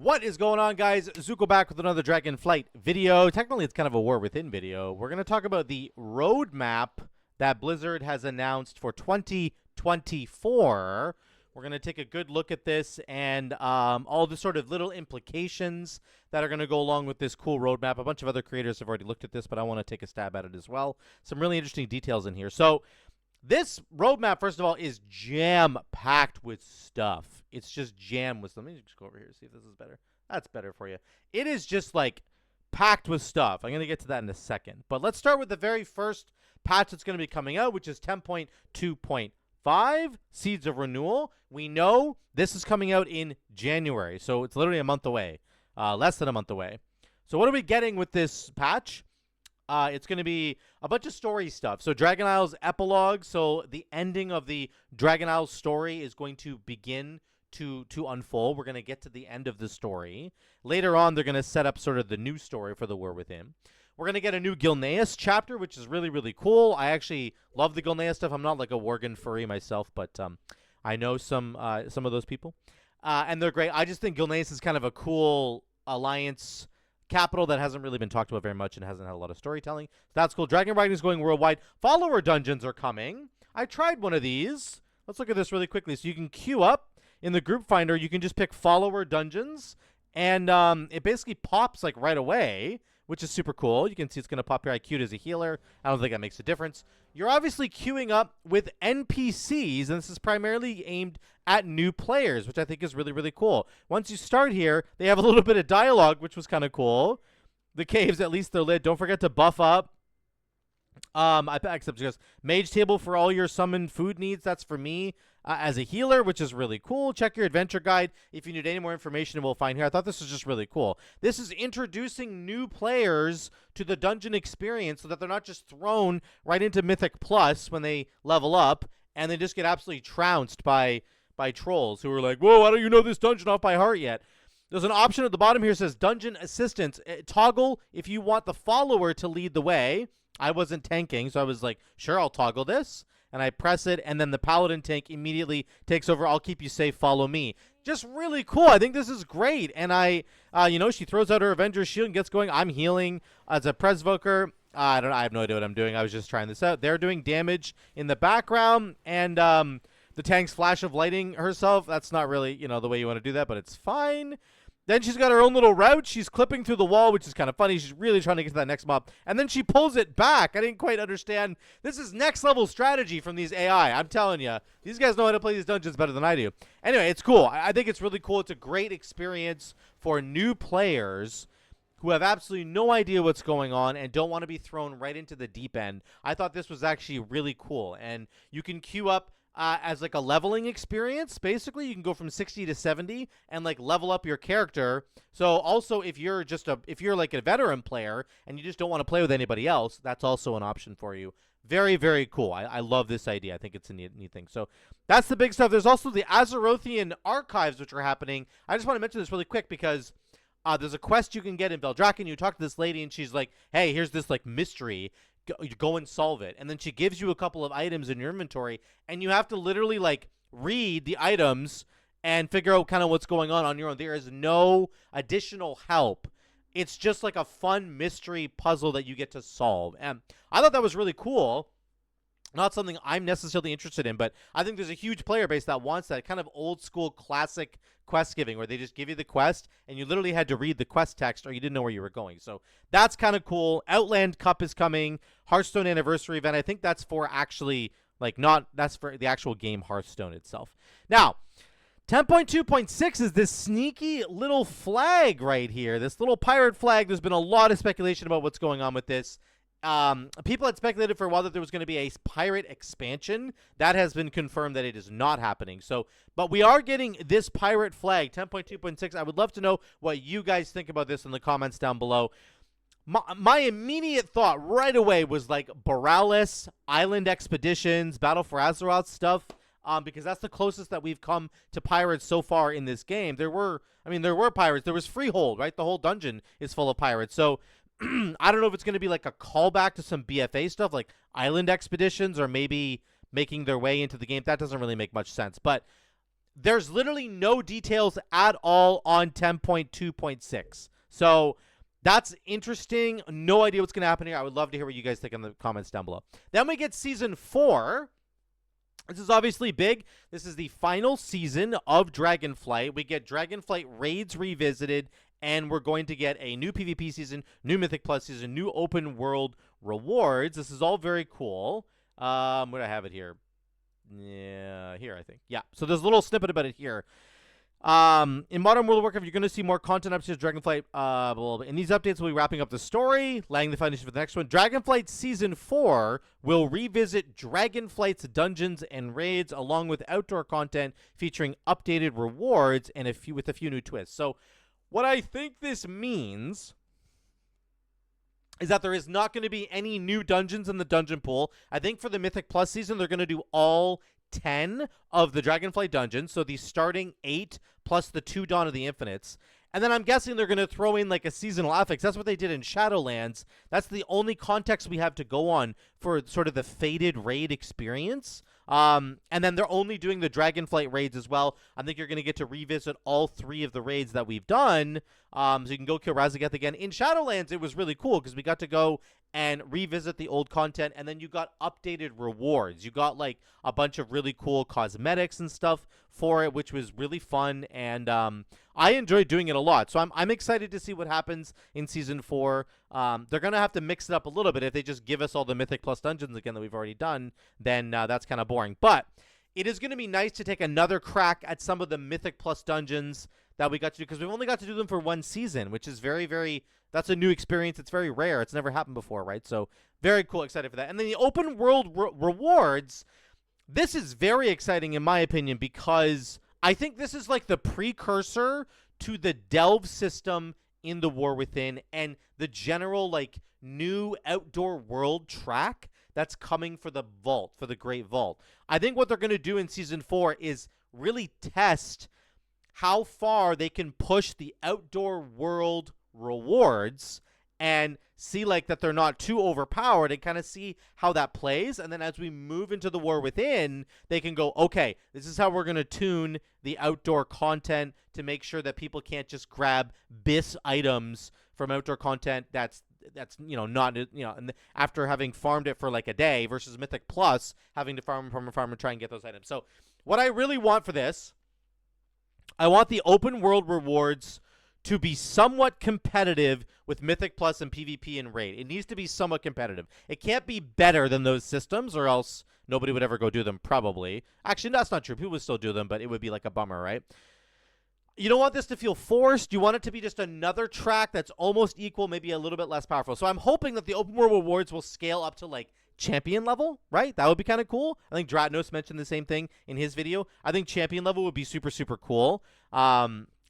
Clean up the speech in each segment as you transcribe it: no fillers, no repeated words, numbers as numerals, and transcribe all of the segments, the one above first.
What is going on, guys? Zuko back with another Dragonflight video. Technically, it's kind of a war within video. We're going to talk about the roadmap that Blizzard has announced for 2024. We're going to take a good look at this and all the sort of little implications that are going to go along with this cool roadmap. A bunch of other creators have already looked at this, but I want to take a stab at it as well. Some really interesting details in here. So this roadmap, first of all, is jam-packed with stuff. It's just jammed with something. Let me just go over here and see if this is better. That's better for you. It is just, like, packed with stuff. I'm going to get to that in a second. But let's start with the very first patch that's going to be coming out, which is 10.2.5, Seeds of Renewal. We know this is coming out in January, so it's literally a month away. Less than a month away. So what are we getting with this patch? It's going to be a bunch of story stuff. So Dragon Isle's epilogue, so the ending of the Dragon Isle story is going to begin to unfold. We're going to get to the end of the story. Later on, they're going to set up sort of the new story for the War Within. We're going to get a new Gilneas chapter, which is really, really cool. I actually love the Gilneas stuff. I'm not like a Worgen furry myself, but I know some of those people. And they're great. I just think Gilneas is kind of a cool alliance capital that hasn't really been talked about very much and hasn't had a lot of storytelling. So that's cool. Dragon Riding is going worldwide. Follower dungeons are coming. I tried one of these. Let's look at this really quickly. So you can queue up in the group finder. You can just pick follower dungeons, and it basically pops like right away, which is super cool. You can see it's going to pop here. I queued as a healer. I don't think that makes a difference. You're obviously queuing up with NPCs, and this is primarily aimed at new players, which I think is really, really cool. Once you start here, they have a little bit of dialogue, which was kind of cool. The caves, at least they're lit. Don't forget to buff up. Except just mage table for all your summoned food needs. That's for me as a healer, which is really cool. Check your adventure guide if you need any more information. We'll find here. I thought this was just really cool. This is introducing new players to the dungeon experience so that they're not just thrown right into Mythic Plus when they level up and they just get absolutely trounced by trolls who are like, whoa, why don't you know this dungeon off by heart yet? There's an option at the bottom here that says Dungeon Assistance. Toggle if you want the follower to lead the way. I wasn't tanking, so I was like, sure, I'll toggle this. And I press it, and then the Paladin tank immediately takes over. I'll keep you safe, follow me. Just really cool. I think this is great. And she throws out her Avenger's Shield and gets going. I'm healing as a Presvoker. I have no idea what I'm doing. I was just trying this out. They're doing damage in the background, and the tank's flash of lighting herself. That's not really, the way you want to do that, but it's fine. Then she's got her own little route. She's clipping through the wall, which is kind of funny. She's really trying to get to that next mob. And then she pulls it back. I didn't quite understand. This is next level strategy from these AI. I'm telling you. These guys know how to play these dungeons better than I do. Anyway, it's cool. I think it's really cool. It's a great experience for new players who have absolutely no idea what's going on and don't want to be thrown right into the deep end. I thought this was actually really cool. And you can queue up as like a leveling experience. Basically, you can go from 60 to 70 and like level up your character. So also, if you're like a veteran player and you just don't want to play with anybody else, that's also an option for you. Very, very cool. I love this idea. I think it's a neat thing. So that's the big stuff. There's also the Azerothian archives, which are happening. I just want to mention this really quick because there's a quest you can get in Beldraken. You talk to this lady and she's like, hey, here's this like mystery. Go and solve it. And then she gives you a couple of items in your inventory, and you have to literally like read the items and figure out kind of what's going on your own. There is no additional help. It's just like a fun mystery puzzle that you get to solve. And I thought that was really cool. Not something I'm necessarily interested in, but I think there's a huge player base that wants that kind of old school classic quest giving where they just give you the quest and you literally had to read the quest text or you didn't know where you were going. So that's kind of cool. Outland Cup is coming. Hearthstone Anniversary event. I think that's for actually that's for the actual game Hearthstone itself. Now, 10.2.6 is this sneaky little flag right here. This little pirate flag. There's been a lot of speculation about what's going on with this. People had speculated for a while that there was going to be a pirate expansion. That has been confirmed that it is not happening. So, but we are getting this pirate flag, 10.2.6. I would love to know what you guys think about this in the comments down below. My immediate thought right away was like Borealis, Island Expeditions, Battle for Azeroth stuff, because that's the closest that we've come to pirates so far in this game. There were pirates. There was Freehold, right? The whole dungeon is full of pirates. So I don't know if it's going to be like a callback to some BFA stuff like Island Expeditions or maybe making their way into the game. That doesn't really make much sense. But there's literally no details at all on 10.2.6. So that's interesting. No idea what's going to happen here. I would love to hear what you guys think in the comments down below. Then we get Season 4. This is obviously big. This is the final season of Dragonflight. We get Dragonflight raids revisited, and we're going to get a new PvP season, new Mythic Plus season, new open world rewards. This is all very cool. Where do I have it here? Yeah, here, I think. Yeah, so there's a little snippet about it here. In Modern World of Warcraft, you're going to see more content updates to Dragonflight. In these updates, we'll be wrapping up the story, laying the foundation for the next one. Dragonflight Season 4 will revisit Dragonflight's dungeons and raids, along with outdoor content featuring updated rewards and with a few new twists. So what I think this means is that there is not going to be any new dungeons in the dungeon pool. I think for the Mythic Plus season, they're going to do all 10 of the Dragonflight dungeons, so the starting 8 plus the 2 Dawn of the Infinites. And then I'm guessing they're going to throw in like a seasonal affix. That's what they did in Shadowlands. That's the only context we have to go on for sort of the faded raid experience. And then they're only doing the Dragonflight raids as well. I think you're going to get to revisit all 3 of the raids that we've done. So you can go kill Razageth again. In Shadowlands, it was really cool because we got to go and revisit the old content, and then you got updated rewards. You got like a bunch of really cool cosmetics and stuff for it, which was really fun, and I enjoyed doing it a lot. So I'm excited to see what happens in Season 4. They're going to have to mix it up a little bit. If they just give us all the Mythic Plus dungeons again that we've already done, then that's kind of boring. But it is going to be nice to take another crack at some of the Mythic Plus dungeons that we got to do, because we've only got to do them for one season, which is very, very, that's a new experience. It's very rare. It's never happened before, right? So very cool, excited for that. And then the open world rewards, this is very exciting in my opinion, because I think this is like the precursor to the delve system in the War Within and the general like new outdoor world track that's coming for the Vault, for the Great Vault. I think what they're going to do in Season 4 is really test how far they can push the outdoor world rewards and see like that they're not too overpowered, and kind of see how that plays. And then as we move into the War Within, they can go, okay, this is how we're going to tune the outdoor content to make sure that people can't just grab BIS items from outdoor content that's not, and after having farmed it for like a day, versus Mythic Plus having to farm and try and get those items. So what I really want for this, I want the open world rewards to be somewhat competitive with Mythic Plus and PvP and Raid. It needs to be somewhat competitive. It can't be better than those systems, or else nobody would ever go do them, probably. Actually, that's not true. People would still do them, but it would be like a bummer, right? You don't want this to feel forced. You want it to be just another track that's almost equal, maybe a little bit less powerful. So I'm hoping that the open world rewards will scale up to like champion level, right? That would be kind of cool. I think Dratnos mentioned the same thing in his video. I think champion level would be super, super cool.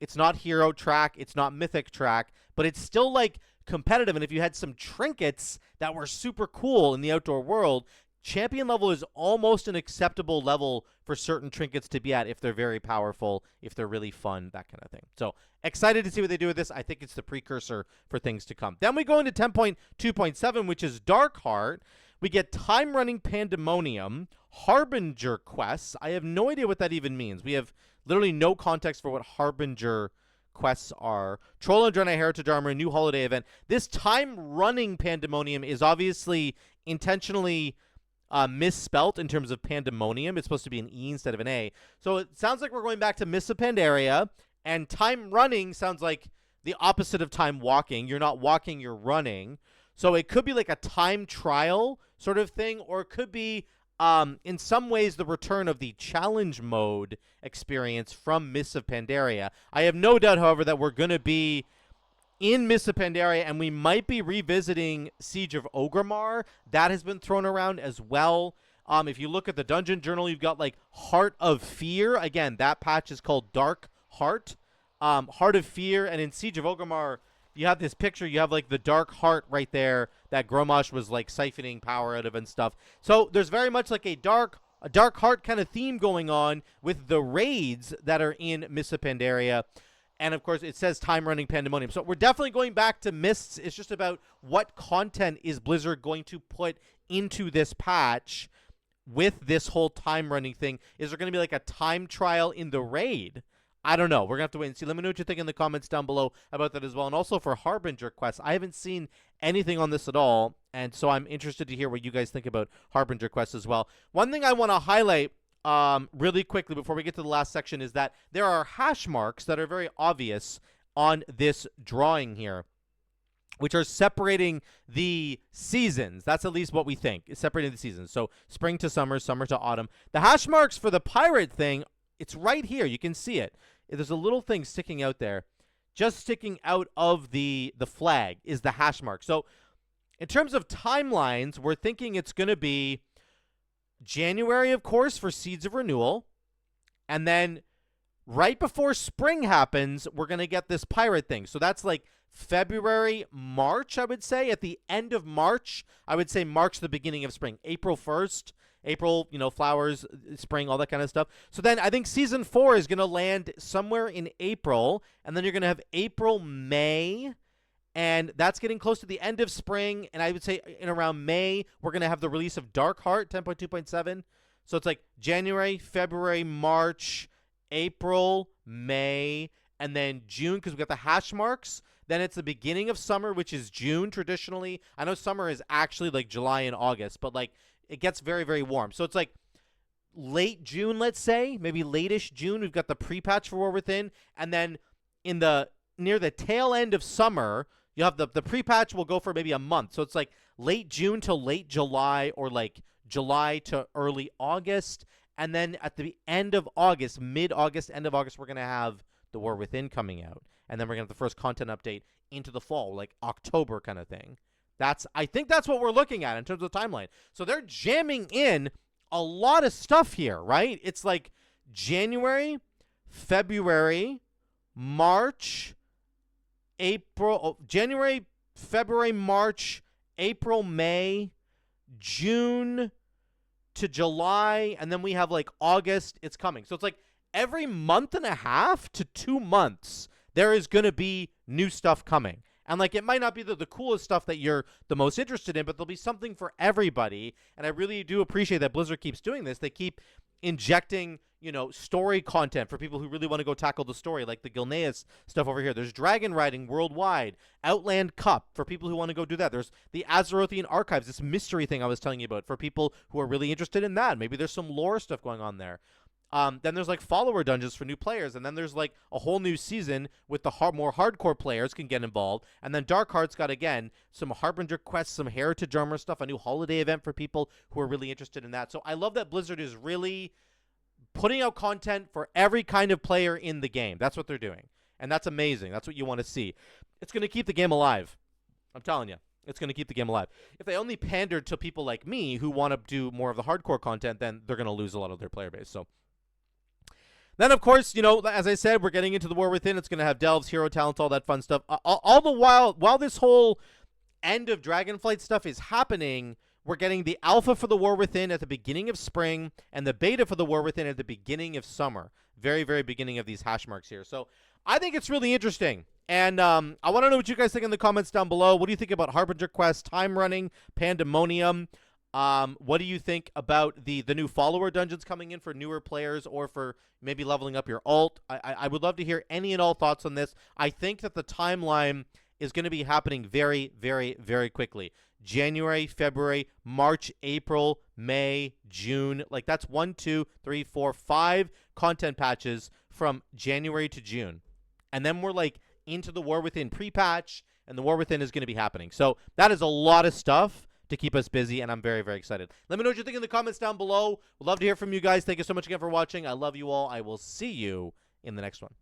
It's not hero track, it's not mythic track, but it's still like competitive. And if you had some trinkets that were super cool in the outdoor world, champion level is almost an acceptable level for certain trinkets to be at if they're very powerful, if they're really fun, that kind of thing. So excited to see what they do with this. I think it's the precursor for things to come. Then we go into 10.2.7, which is Dark Heart. We get Timerunning Pandemonium, Harbinger quests. I have no idea what that even means. We have literally no context for what Harbinger quests are. Troll and Draenei Heritage Armor, new holiday event. This Timerunning Pandemonium is obviously intentionally misspelt in terms of Pandemonium. It's supposed to be an E instead of an A. So it sounds like we're going back to Mists of Pandaria, and Time Running sounds like the opposite of time walking. You're not walking, you're running. So it could be like a time trial sort of thing, or it could be in some ways the return of the challenge mode experience from Mists of Pandaria. I have no doubt, however, that we're going to be in Mists of Pandaria, and we might be revisiting Siege of Orgrimmar. That has been thrown around as well. If you look at the Dungeon Journal, you've got like Heart of Fear. Again, that patch is called Dark Heart. Heart of Fear, and in Siege of Orgrimmar, you have this picture, you have like the dark heart right there that Grommash was like siphoning power out of and stuff. So there's very much like a dark heart kind of theme going on with the raids that are in Mists of Pandaria. And of course it says Timerunning Pandemonium. So we're definitely going back to Mists. It's just about what content is Blizzard going to put into this patch. with this whole time running thing. Is there going to be like a time trial in the raid? I don't know. We're going to have to wait and see. Let me know what you think in the comments down below about that as well. And also for Harbinger quests, I haven't seen anything on this at all, and so I'm interested to hear what you guys think about Harbinger quests as well. One thing I want to highlight really quickly before we get to the last section is that there are hash marks that are very obvious on this drawing here, which are separating the seasons. That's at least what we think, is separating the seasons. So spring to summer, summer to autumn. The hash marks for the pirate thing, it's right here. You can see it. There's a little thing sticking out there. Just sticking out of the flag is the hash mark. So in terms of timelines, we're thinking it's going to be January, of course, for Seeds of Renewal. And then right before spring happens, we're going to get this pirate thing. So that's like February, March, I would say. At the end of March, I would say March, the beginning of spring. April 1st. April, flowers, spring, all that kind of stuff. So then I think Season 4 is going to land somewhere in April. And then you're going to have April, May. And that's getting close to the end of spring. And I would say in around May, we're going to have the release of Dark Heart 10.2.7. So it's like January, February, March, April, May, and then June, because we've got the hash marks. Then it's the beginning of summer, which is June traditionally. I know summer is actually like July and August, but like it gets very, very warm. So it's like late June, let's say, maybe late-ish June. We've got the pre-patch for War Within. And then near the tail end of summer, you have the pre-patch will go for maybe a month. So it's like late June to late July, or like July to early August. And then at the end of August, mid-August, end of August, we're going to have the War Within coming out. And then we're going to have the first content update into the fall, like October kind of thing. I think that's what we're looking at in terms of the timeline. So they're jamming in a lot of stuff here, right? It's like January, February, March, April, January, February, March, April, May, June to July, and then we have like August. It's coming. So it's like every month and a half to 2 months, there is going to be new stuff coming. And like it might not be the coolest stuff that you're the most interested in, but there'll be something for everybody. And I really do appreciate that Blizzard keeps doing this. They keep injecting, story content for people who really want to go tackle the story, like the Gilneas stuff over here. There's Dragon Riding Worldwide, Outland Cup for people who want to go do that. There's the Azerothian Archives, this mystery thing I was telling you about for people who are really interested in that. Maybe there's some lore stuff going on there. Then there's like follower dungeons for new players, and then there's like a whole new season with the more hardcore players can get involved. And then Dark Heart's got, again, some Harbinger quests, some Heritage Armor stuff, a new holiday event for people who are really interested in that. So I love that Blizzard is really putting out content for every kind of player in the game. That's what they're doing, and that's amazing. That's what you want to see. It's going to keep the game alive. I'm telling you. It's going to keep the game alive. If they only pandered to people like me who want to do more of the hardcore content, then they're going to lose a lot of their player base. So then, of course, as I said, we're getting into the War Within. It's going to have delves, hero talents, all that fun stuff. All the while this whole end of Dragonflight stuff is happening, we're getting the alpha for the War Within at the beginning of spring and the beta for the War Within at the beginning of summer. Very, very beginning of these hash marks here. So I think it's really interesting. And I want to know what you guys think in the comments down below. What do you think about Harbinger Quest, Time Running, Pandemonium? What do you think about the new follower dungeons coming in for newer players, or for maybe leveling up your alt? I would love to hear any and all thoughts on this. I think that the timeline is going to be happening very, very, very quickly. January, February, March, April, May, June. Like that's 1, 2, 3, 4, 5 content patches from January to June. And then we're like into the War Within pre-patch, and the War Within is going to be happening. So that is a lot of stuff to keep us busy, and I'm very, very excited. Let me know what you think in the comments down below. We'd love to hear from you guys. Thank you so much again for watching. I love you all. I will see you in the next one.